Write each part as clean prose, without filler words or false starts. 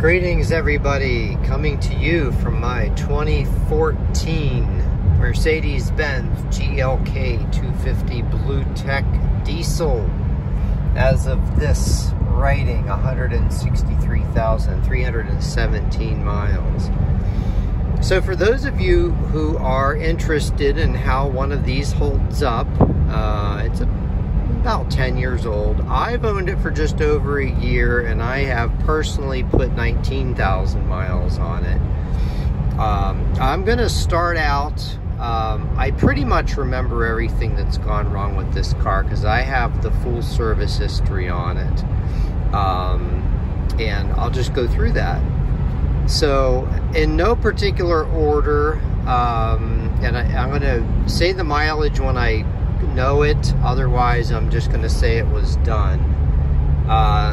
Greetings everybody, coming to you from my 2014 Mercedes-Benz GLK250 Bluetec diesel. As of this writing, 163,317 miles. So for those of you who are interested in how one of these holds up, it's about 10 years old. I've owned it for just over a year, and I have personally put 19,000 miles on it. I'm gonna start out, I pretty much remember everything that's gone wrong with this car because I have the full service history on it. And I'll just go through that. So in no particular order, and I'm gonna say the mileage when I know it, otherwise I'm just going to say it was done.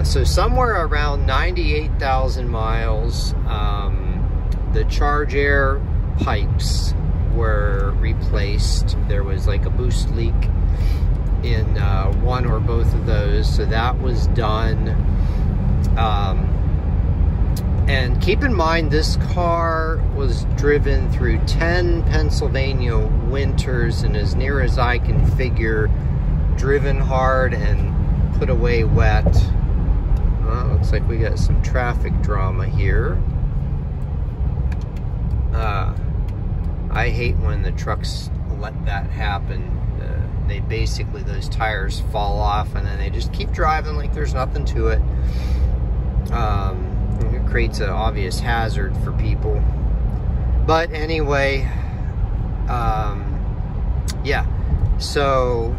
So somewhere around 98,000 miles, the charge air pipes were replaced. There was like a boost leak in one or both of those, so that was done. And keep in mind, this car was driven through 10 Pennsylvania winters, and as near as I can figure, driven hard and put away wet. Well, looks like we got some traffic drama here. I hate when the trucks let that happen. They basically, those tires fall off and then they just keep driving like there's nothing to it. It creates an obvious hazard for people. But anyway, yeah, so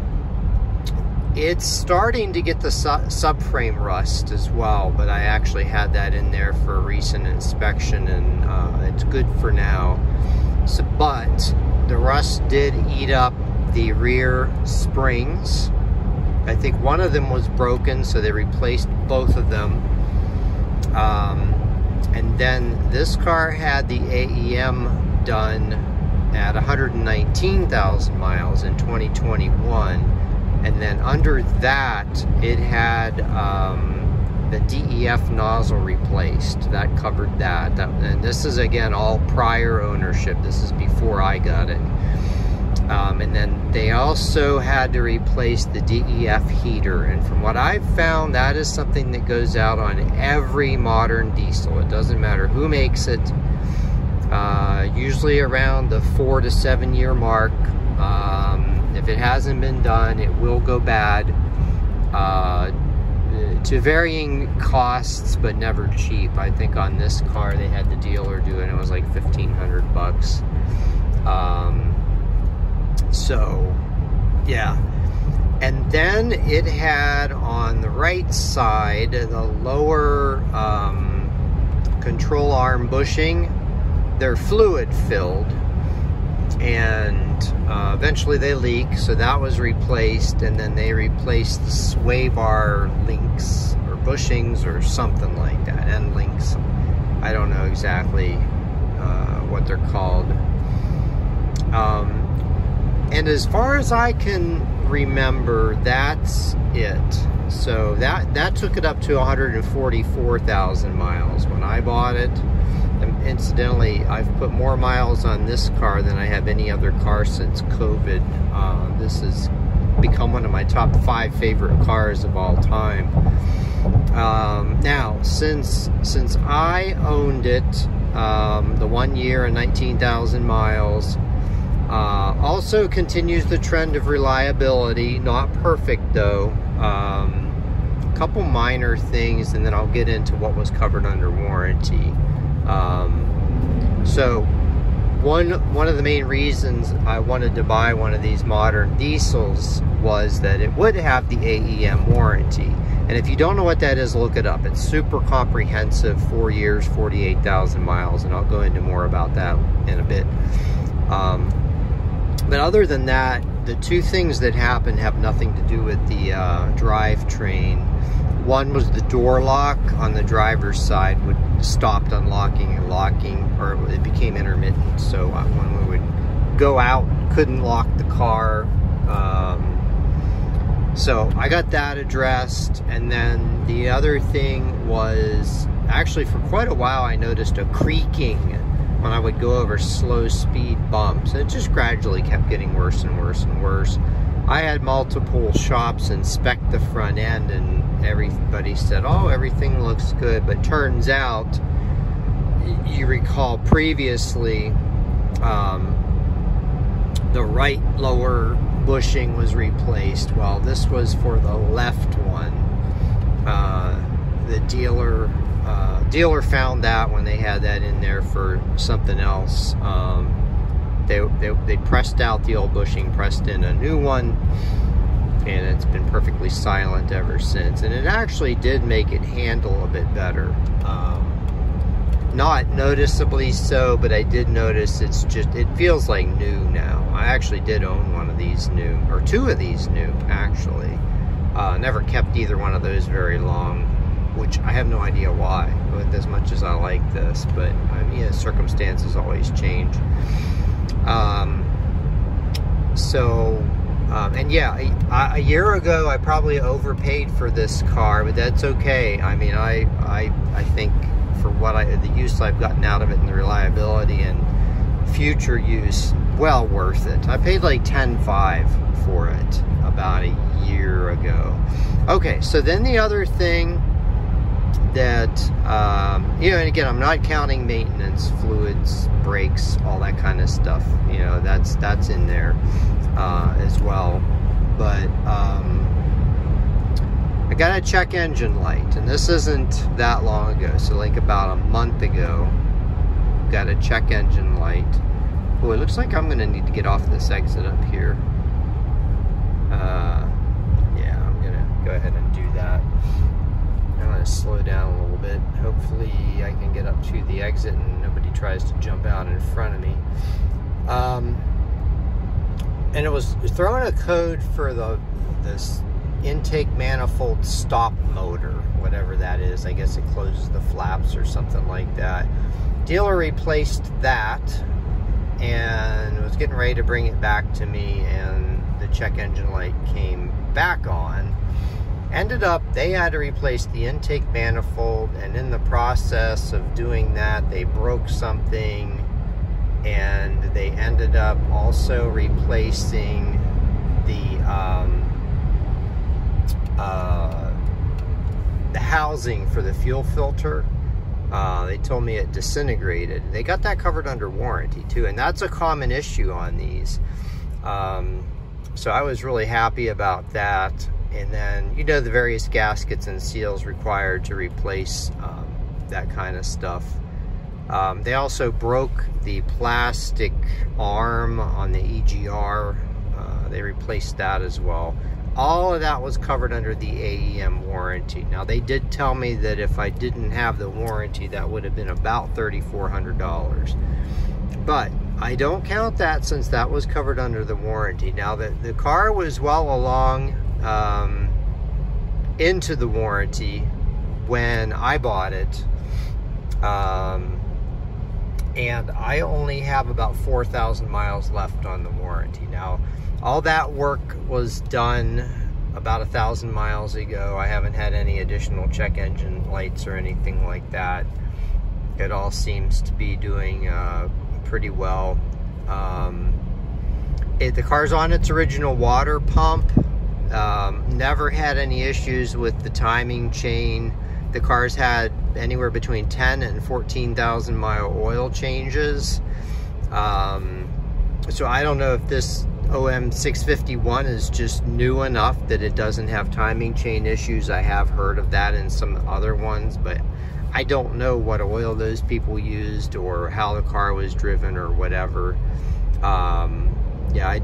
it's starting to get the subframe rust as well, but I actually had that in there for a recent inspection, and it's good for now. So, but the rust did eat up the rear springs. I think one of them was broken, so they replaced both of them. And then this car had the AEM done at 119,000 miles in 2021. And then under that, it had the DEF nozzle replaced. That covered that. And this is, again, all prior ownership. This is before I got it. And then they also had to replace the DEF heater. And from what I've found, that is something that goes out on every modern diesel. It doesn't matter who makes it. Usually around the 4 to 7 year mark. If it hasn't been done, it will go bad. To varying costs, but never cheap. I think on this car they had the dealer do it, and it was like 1,500 bucks. So, yeah. And then it had on the right side, the lower control arm bushing, they're fluid filled. And eventually they leak, so that was replaced. And then they replaced the sway bar links, or bushings, or something like that. End links. I don't know exactly what they're called. And as far as I can remember, that's it. So that took it up to 144,000 miles when I bought it. And incidentally, I've put more miles on this car than I have any other car since COVID. This has become one of my top 5 favorite cars of all time. Now, since I owned it, the 1 year and 19,000 miles, also continues the trend of reliability. Not perfect though. A couple minor things, and then I'll get into what was covered under warranty. So one of the main reasons I wanted to buy one of these modern diesels was that it would have the AEM warranty. And if you don't know what that is, look it up. It's super comprehensive, 4 years, 48,000 miles, and I'll go into more about that in a bit. But other than that, the two things that happened have nothing to do with the drivetrain. One was the door lock on the driver's side stopped unlocking and locking, or it became intermittent. So when we would go out, couldn't lock the car. So I got that addressed. And then the other thing was actually for quite a while I noticed a creaking when I would go over slow speed bumps. It just gradually kept getting worse and worse and worse. I had multiple shops inspect the front end, and everybody said, oh, everything looks good. But turns out, you recall previously, the right lower bushing was replaced. Well, this was for the left one. The dealer found that when they had that in there for something else. They pressed out the old bushing, pressed in a new one, and it's been perfectly silent ever since. And it actually did make it handle a bit better. Not noticeably so, but I did notice it feels like new now. I actually did own one of these new, or two of these new, actually. Never kept either one of those very long, which I have no idea why, with as much as I like this, but I mean, circumstances always change. And yeah, a year ago I probably overpaid for this car, but that's okay. I mean, I think for the use I've gotten out of it and the reliability and future use, well worth it. I paid like $10,500 for it about a year ago. Okay, so then the other thing that, you know, and again, I'm not counting maintenance, fluids, brakes, all that kind of stuff. You know, that's in there as well. But I got a check engine light, and this isn't that long ago. So like about a month ago, got a check engine light. Oh, it looks like I'm gonna need to get off this exit up here. Yeah, I'm gonna go ahead and do that. I'm gonna slow down a little bit. Hopefully I can get up to the exit and nobody tries to jump out in front of me. And it was throwing a code for this intake manifold stop motor, whatever that is. I guess it closes the flaps or something like that. Dealer replaced that and was getting ready to bring it back to me, and the check engine light came back on. Ended up, they had to replace the intake manifold, and in the process of doing that, they broke something, and they ended up also replacing the housing for the fuel filter. They told me it disintegrated. They got that covered under warranty too, and that's a common issue on these. So I was really happy about that. And then, you know, the various gaskets and seals required to replace that kind of stuff. They also broke the plastic arm on the EGR. They replaced that as well. All of that was covered under the AEM warranty. Now, they did tell me that if I didn't have the warranty, that would have been about $3,400. But I don't count that, since that was covered under the warranty. Now, the car was well along into the warranty when I bought it, and I only have about 4,000 miles left on the warranty. Now, all that work was done about 1,000 miles ago. I haven't had any additional check engine lights or anything like that. It all seems to be doing pretty well. The car's on its original water pump. Never had any issues with the timing chain. The car's had anywhere between 10 and 14,000 mile oil changes. So I don't know if this OM651 is just new enough that it doesn't have timing chain issues. I have heard of that in some other ones, but I don't know what oil those people used or how the car was driven or whatever. Yeah, I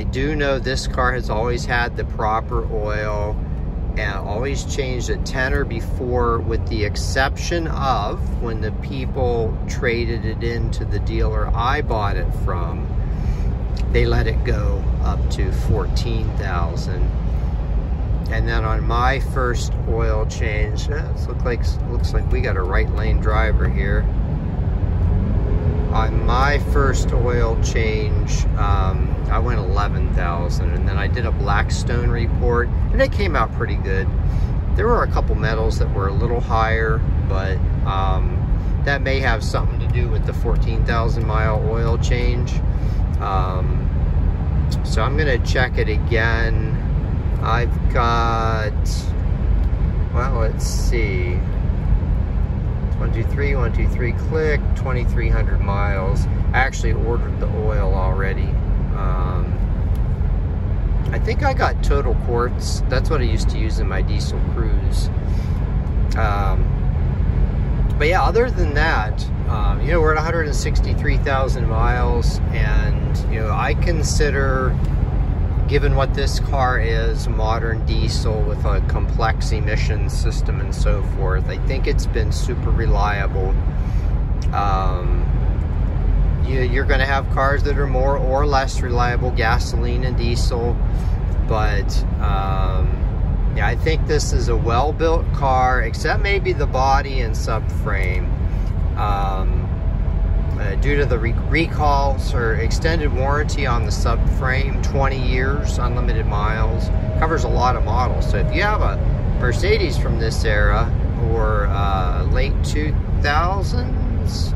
do know this car has always had the proper oil and always changed at 10 or before, with the exception of when the people traded it into the dealer I bought it from. They let it go up to 14,000. And then on my first oil change, looks like we got a right lane driver here. On my first oil change, I went 11,000, and then I did a Blackstone report, and it came out pretty good. There were a couple metals that were a little higher, but that may have something to do with the 14,000 mile oil change. So I'm gonna check it again. I've got, well, let's see, 123, click, 2,300 miles. I actually ordered the oil already. I think I got Total Quartz. That's what I used to use in my diesel cruise. But yeah, other than that, you know, we're at 163,000 miles, and you know, I consider, given what this car is, modern diesel with a complex emissions system and so forth, I think it's been super reliable. You're going to have cars that are more or less reliable, gasoline and diesel, but yeah, I think this is a well-built car, except maybe the body and subframe. Due to the recalls or extended warranty on the subframe, 20 years, unlimited miles, covers a lot of models. So if you have a Mercedes from this era, or late 2000s,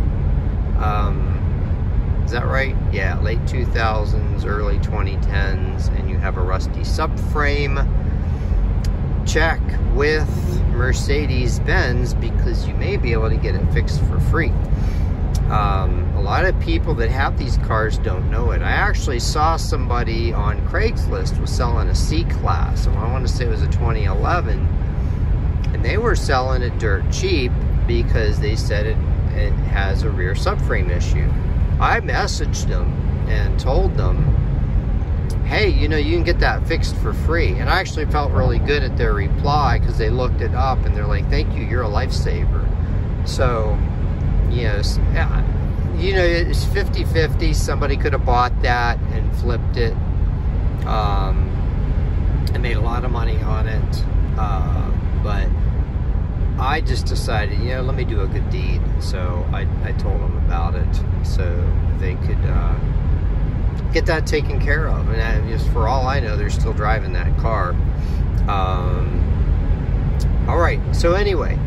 is that right? Yeah, late 2000s, early 2010s, and you have a rusty subframe, check with Mercedes-Benz, because you may be able to get it fixed for free. A lot of people that have these cars don't know it. I actually saw somebody on Craigslist was selling a C-Class, and I want to say it was a 2011, and they were selling it dirt cheap because they said it has a rear subframe issue. I messaged them and told them, hey, you know, you can get that fixed for free. And I actually felt really good at their reply, because they looked it up and they're like, thank you, you're a lifesaver. So, yes, you know, it's 50-50. Somebody could have bought that and flipped it and made a lot of money on it. But I just decided, you know, let me do a good deed. So I told them about it so they could get that taken care of. And just for all I know, they're still driving that car. All right, so anyway,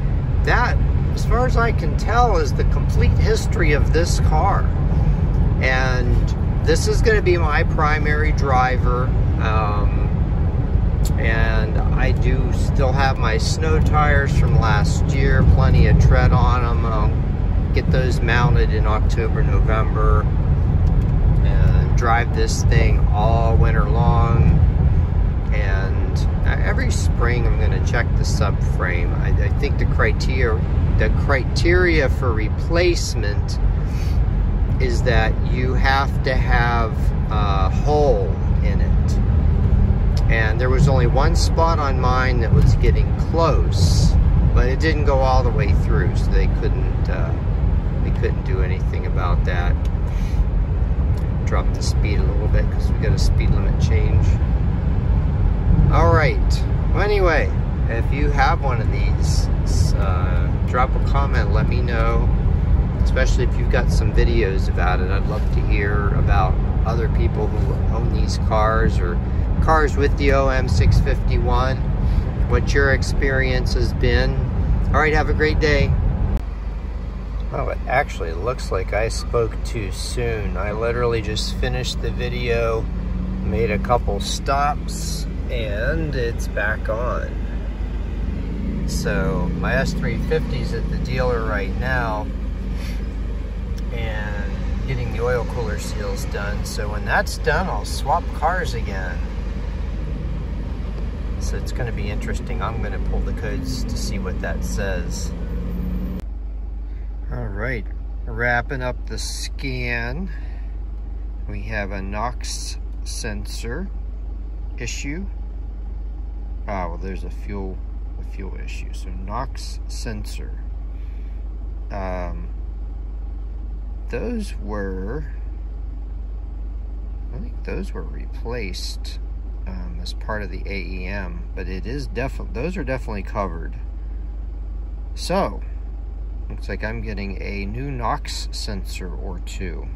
that, as far as I can tell, is the complete history of this car. And this is going to be my primary driver. And I do still have my snow tires from last year, plenty of tread on them. I'll get those mounted in October, November, and drive this thing all winter long. And every spring I'm going to check the subframe. I think the criteria for replacement is that you have to have a hole in it. And there was only one spot on mine that was getting close, but it didn't go all the way through, so they couldn't do anything about that. Drop the speed a little bit because we got a speed limit change. All right. Well, anyway, if you have one of these, drop a comment. Let me know, especially if you've got some videos about it. I'd love to hear about other people who own these cars, or cars with the OM651, what your experience has been. All right, have a great day. Oh, it actually looks like I spoke too soon. I literally just finished the video, made a couple stops, and it's back on. So my S350's at the dealer right now and getting the oil cooler seals done. So when that's done, I'll swap cars again. So it's going to be interesting. I'm going to pull the codes to see what that says. All right, wrapping up the scan. We have a NOx sensor issue. Ah, well, there's a fuel issue. So NOx sensor. Those were, I think those were replaced as part of the AEM, but it is those are definitely covered. So looks like I'm getting a new NOx sensor or two.